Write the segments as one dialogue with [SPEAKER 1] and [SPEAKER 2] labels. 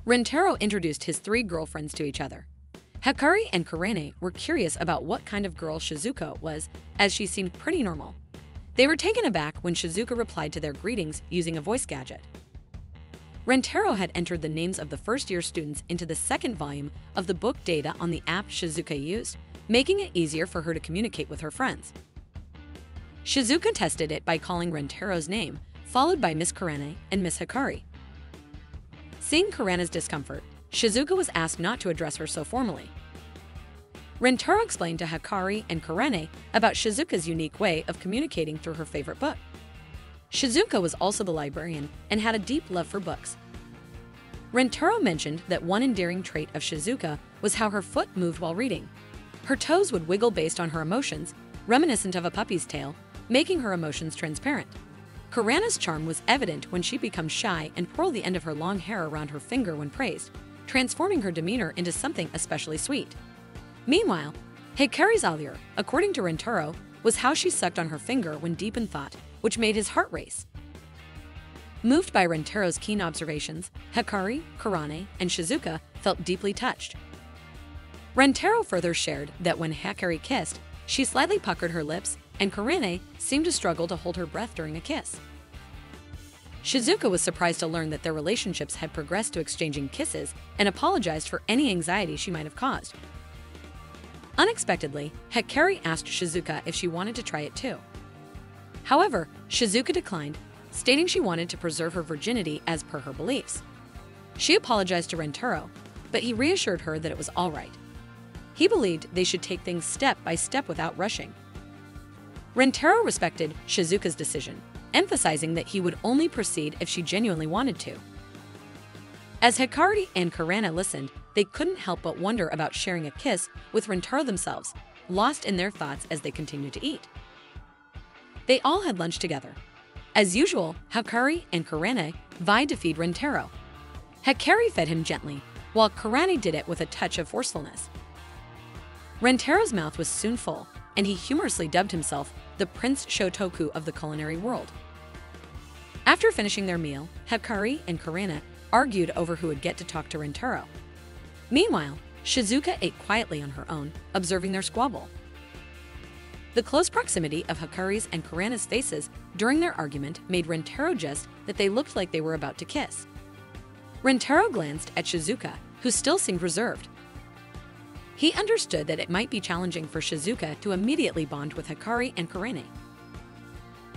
[SPEAKER 1] Rentaro introduced his three girlfriends to each other. Hikari and Kurane were curious about what kind of girl Shizuka was, as she seemed pretty normal. They were taken aback when Shizuka replied to their greetings using a voice gadget. Rentaro had entered the names of the first-year students into the second volume of the book data on the app Shizuka used, making it easier for her to communicate with her friends. Shizuka tested it by calling Rentaro's name, followed by Miss Kurane and Miss Hikari. Seeing Kurane's discomfort, Shizuka was asked not to address her so formally. Rentaro explained to Hikari and Kurane about Shizuka's unique way of communicating through her favorite book. Shizuka was also the librarian and had a deep love for books. Rentaro mentioned that one endearing trait of Shizuka was how her foot moved while reading. Her toes would wiggle based on her emotions, reminiscent of a puppy's tail, making her emotions transparent. Kurane's charm was evident when she becomes shy and twirled the end of her long hair around her finger when praised, transforming her demeanor into something especially sweet. Meanwhile, Hikari's allure, according to Rentaro, was how she sucked on her finger when deep in thought, which made his heart race. Moved by Rentaro's keen observations, Hikari, Kurane, and Shizuka felt deeply touched. Rentaro further shared that when Hikari kissed, she slightly puckered her lips, and Kurane seemed to struggle to hold her breath during a kiss. Shizuka was surprised to learn that their relationships had progressed to exchanging kisses and apologized for any anxiety she might have caused. Unexpectedly, Hikari asked Shizuka if she wanted to try it too. However, Shizuka declined, stating she wanted to preserve her virginity as per her beliefs. She apologized to Rentaro, but he reassured her that it was all right. He believed they should take things step by step without rushing. Rentaro respected Shizuka's decision, emphasizing that he would only proceed if she genuinely wanted to. As Hikari and Kurane listened, they couldn't help but wonder about sharing a kiss with Rentaro themselves, lost in their thoughts as they continued to eat. They all had lunch together. As usual, Hikari and Kurane vied to feed Rentaro. Hikari fed him gently, while Kurane did it with a touch of forcefulness. Rentaro's mouth was soon full, and he humorously dubbed himself the Prince Shotoku of the culinary world. After finishing their meal, Hikari and Kurane argued over who would get to talk to Rentaro. Meanwhile, Shizuka ate quietly on her own, observing their squabble. The close proximity of Hikari's and Kurane's faces during their argument made Rentaro jest that they looked like they were about to kiss. Rentaro glanced at Shizuka, who still seemed reserved. He understood that it might be challenging for Shizuka to immediately bond with Hikari and Kurane.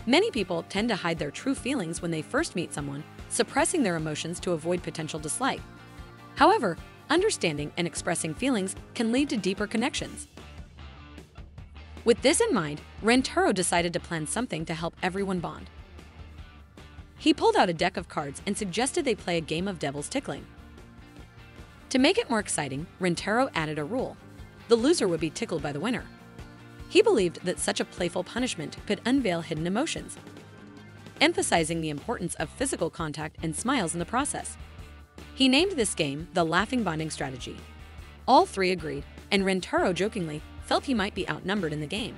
[SPEAKER 1] Many people tend to hide their true feelings when they first meet someone, suppressing their emotions to avoid potential dislike. However, understanding and expressing feelings can lead to deeper connections. With this in mind, Rentaro decided to plan something to help everyone bond. He pulled out a deck of cards and suggested they play a game of Devil's Tickling. To make it more exciting, Rentaro added a rule: the loser would be tickled by the winner. He believed that such a playful punishment could unveil hidden emotions, emphasizing the importance of physical contact and smiles in the process. He named this game the Laughing Bonding Strategy. All three agreed, and Rentaro jokingly felt he might be outnumbered in the game.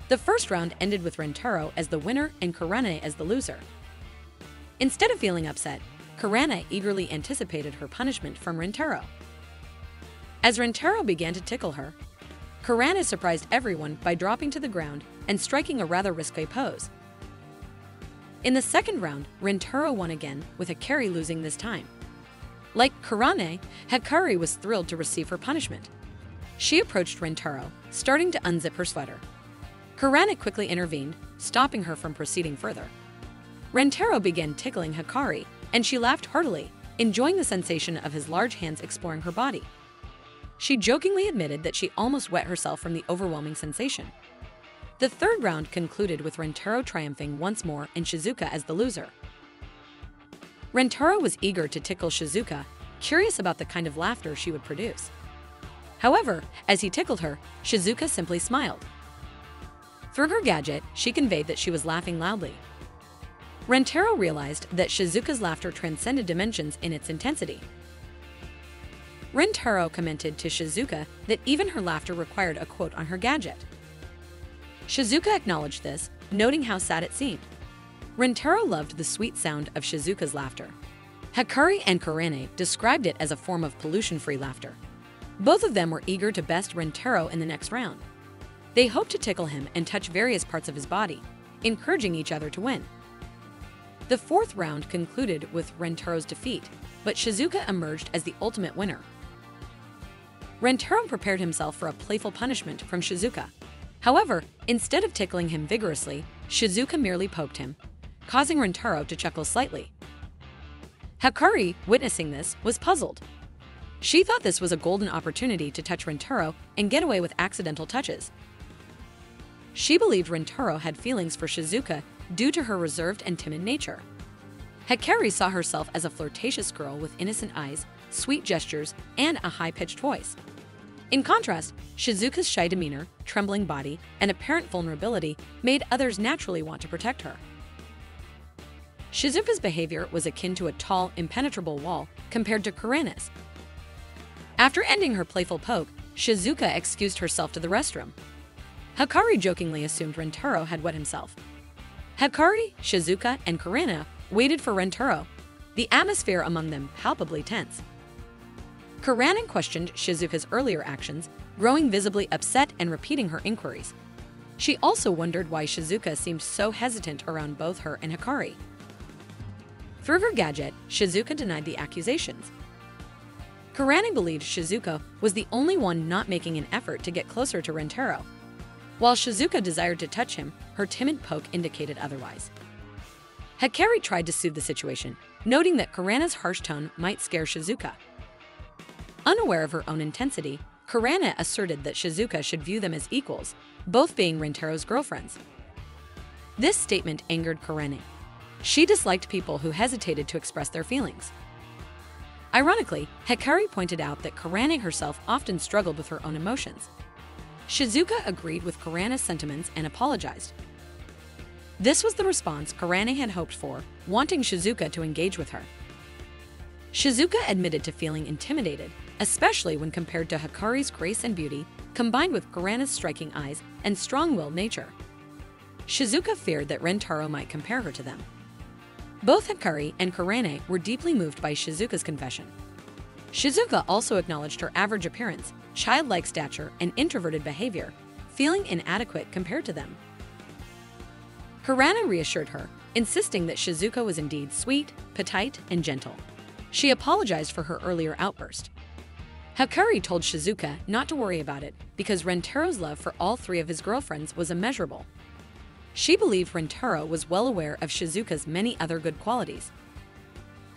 [SPEAKER 1] The first round ended with Rentaro as the winner and Kurane as the loser. Instead of feeling upset, Kurane eagerly anticipated her punishment from Rentaro. As Rentaro began to tickle her, Kurane surprised everyone by dropping to the ground and striking a rather risque pose. In the second round, Rentaro won again, with Hikari losing this time. Like Kurane, Hikari was thrilled to receive her punishment. She approached Rentaro, starting to unzip her sweater. Kurane quickly intervened, stopping her from proceeding further. Rentaro began tickling Hikari, and she laughed heartily, enjoying the sensation of his large hands exploring her body. She jokingly admitted that she almost wet herself from the overwhelming sensation. The third round concluded with Rentaro triumphing once more and Shizuka as the loser. Rentaro was eager to tickle Shizuka, curious about the kind of laughter she would produce. However, as he tickled her, Shizuka simply smiled. Through her gadget, she conveyed that she was laughing loudly. Rentaro realized that Shizuka's laughter transcended dimensions in its intensity. Rentaro commented to Shizuka that even her laughter required a quote on her gadget. Shizuka acknowledged this, noting how sad it seemed. Rentaro loved the sweet sound of Shizuka's laughter. Hikari and Kurane described it as a form of pollution-free laughter. Both of them were eager to best Rentaro in the next round. They hoped to tickle him and touch various parts of his body, encouraging each other to win. The fourth round concluded with Rentaro's defeat, but Shizuka emerged as the ultimate winner. Rentaro prepared himself for a playful punishment from Shizuka. However, instead of tickling him vigorously, Shizuka merely poked him, causing Rentaro to chuckle slightly. Hikari, witnessing this, was puzzled. She thought this was a golden opportunity to touch Rentaro and get away with accidental touches. She believed Rentaro had feelings for Shizuka due to her reserved and timid nature. Hikari saw herself as a flirtatious girl with innocent eyes, sweet gestures, and a high-pitched voice. In contrast, Shizuka's shy demeanor, trembling body, and apparent vulnerability made others naturally want to protect her. Shizuka's behavior was akin to a tall, impenetrable wall compared to Kurane's. After ending her playful poke, Shizuka excused herself to the restroom. Hikari jokingly assumed Rentaro had wet himself. Hikari, Shizuka, and Kurane waited for Rentaro, the atmosphere among them palpably tense. Kurane questioned Shizuka's earlier actions, growing visibly upset and repeating her inquiries. She also wondered why Shizuka seemed so hesitant around both her and Hikari. Through her gadget, Shizuka denied the accusations. Kurane believed Shizuka was the only one not making an effort to get closer to Rentaro. While Shizuka desired to touch him, her timid poke indicated otherwise. Hikari tried to soothe the situation, noting that Kurane's harsh tone might scare Shizuka. Unaware of her own intensity, Kurane asserted that Shizuka should view them as equals, both being Rentaro's girlfriends. This statement angered Kurane. She disliked people who hesitated to express their feelings. Ironically, Hikari pointed out that Kurane herself often struggled with her own emotions. Shizuka agreed with Kurane's sentiments and apologized. This was the response Kurane had hoped for, wanting Shizuka to engage with her. Shizuka admitted to feeling intimidated, especially when compared to Hikari's grace and beauty, combined with Kurane's striking eyes and strong-willed nature. Shizuka feared that Rentaro might compare her to them. Both Hikari and Kurane were deeply moved by Shizuka's confession. Shizuka also acknowledged her average appearance, childlike stature, and introverted behavior, feeling inadequate compared to them. Kurane reassured her, insisting that Shizuka was indeed sweet, petite, and gentle. She apologized for her earlier outburst. Hikari told Shizuka not to worry about it because Rentaro's love for all three of his girlfriends was immeasurable. She believed Rentaro was well aware of Shizuka's many other good qualities.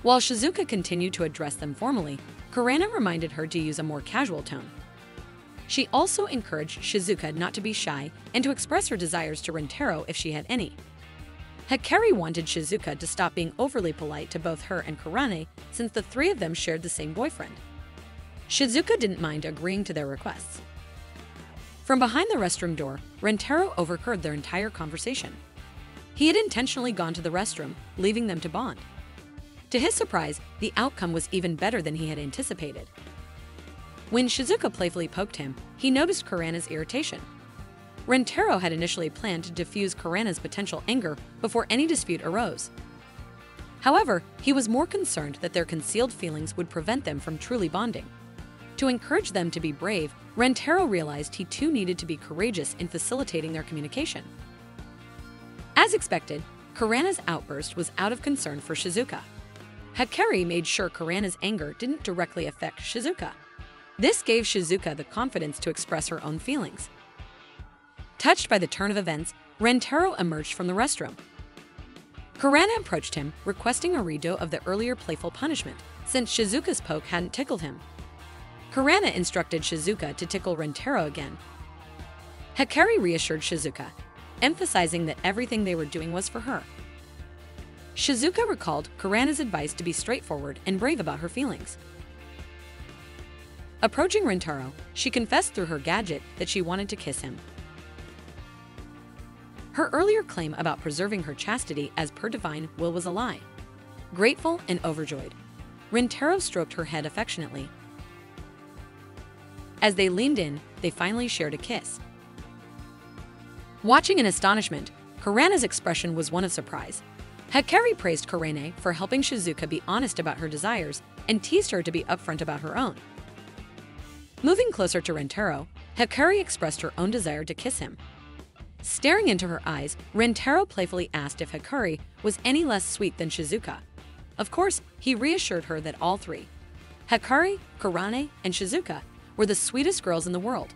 [SPEAKER 1] While Shizuka continued to address them formally, Kurane reminded her to use a more casual tone. She also encouraged Shizuka not to be shy and to express her desires to Rentaro if she had any. Hikari wanted Shizuka to stop being overly polite to both her and Kurane since the three of them shared the same boyfriend. Shizuka didn't mind agreeing to their requests. From behind the restroom door, Rentaro overheard their entire conversation. He had intentionally gone to the restroom, leaving them to bond. To his surprise, the outcome was even better than he had anticipated. When Shizuka playfully poked him, he noticed Kurane's irritation. Rentaro had initially planned to diffuse Kurane's potential anger before any dispute arose. However, he was more concerned that their concealed feelings would prevent them from truly bonding. To encourage them to be brave, Rentaro realized he too needed to be courageous in facilitating their communication. As expected, Kurane's outburst was out of concern for Shizuka. Hikari made sure Kurane's anger didn't directly affect Shizuka. This gave Shizuka the confidence to express her own feelings. Touched by the turn of events, Rentaro emerged from the restroom. Kurane approached him, requesting a redo of the earlier playful punishment, since Shizuka's poke hadn't tickled him. Kurane instructed Shizuka to tickle Rentaro again. Hikari reassured Shizuka, emphasizing that everything they were doing was for her. Shizuka recalled Kurane's advice to be straightforward and brave about her feelings. Approaching Rentaro, she confessed through her gadget that she wanted to kiss him. Her earlier claim about preserving her chastity as per divine will was a lie. Grateful and overjoyed, Rentaro stroked her head affectionately. As they leaned in, they finally shared a kiss. Watching in astonishment, Kurane's expression was one of surprise. Hikari praised Kurane for helping Shizuka be honest about her desires and teased her to be upfront about her own. Moving closer to Rentaro, Hikari expressed her own desire to kiss him. Staring into her eyes, Rentaro playfully asked if Hikari was any less sweet than Shizuka. Of course, he reassured her that all three, Hikari, Kurane, and Shizuka, were the sweetest girls in the world.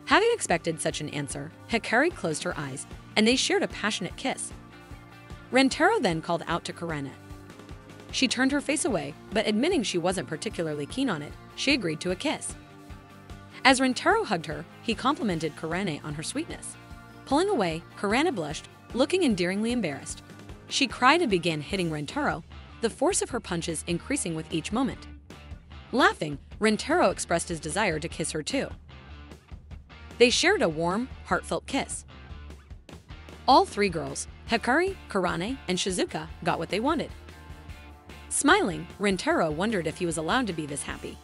[SPEAKER 1] Having expected such an answer, Hikari closed her eyes, and they shared a passionate kiss. Rentaro then called out to Kurane. She turned her face away, but admitting she wasn't particularly keen on it, she agreed to a kiss. As Rentaro hugged her, he complimented Kurane on her sweetness. Pulling away, Kurane blushed, looking endearingly embarrassed. She cried and began hitting Rentaro, the force of her punches increasing with each moment. Laughing, Rentaro expressed his desire to kiss her too. They shared a warm, heartfelt kiss. All three girls, Hikari, Kurane, and Shizuka, got what they wanted. Smiling, Rentaro wondered if he was allowed to be this happy.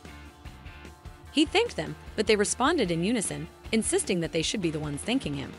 [SPEAKER 1] He thanked them, but they responded in unison, insisting that they should be the ones thanking him.